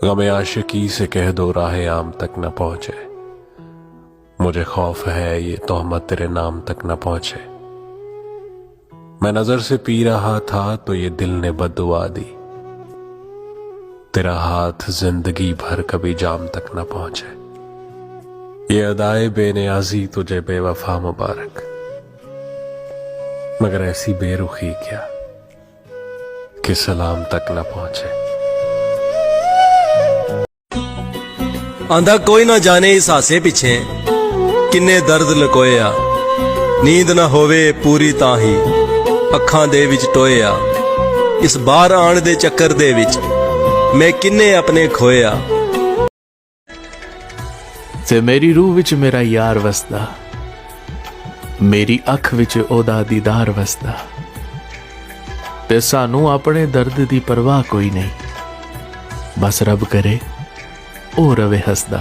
गमे आशिकी से कह दो राह आम तक न पहुंचे। मुझे खौफ है ये तोहमत तेरे नाम तक न पहुंचे। मैं नजर से पी रहा था तो ये दिल ने बद्दुआ दी। तेरा हाथ जिंदगी भर कभी जाम तक न पहुंचे। ये अदाए बेनियाजी तुझे बेवफा मुबारक, मगर ऐसी बेरुखी क्या कि सलाम तक न पहुंचे। आंदा कोई ना जाने इस हासे पिछे किन्ने दर्द लकोया। नींद ना होवे पूरी ताही अखां दे विच टोया। इस बार आण दे चक्कर दे विच मैं किन्ने अपने खोया। ते मेरी रूह विच मेरा यार वसदा, मेरी अख विच ओदा दीदार वसदा। ते सानू अपने दर्द दी परवाह कोई नहीं, बस रब करे ओ रवे हसदा।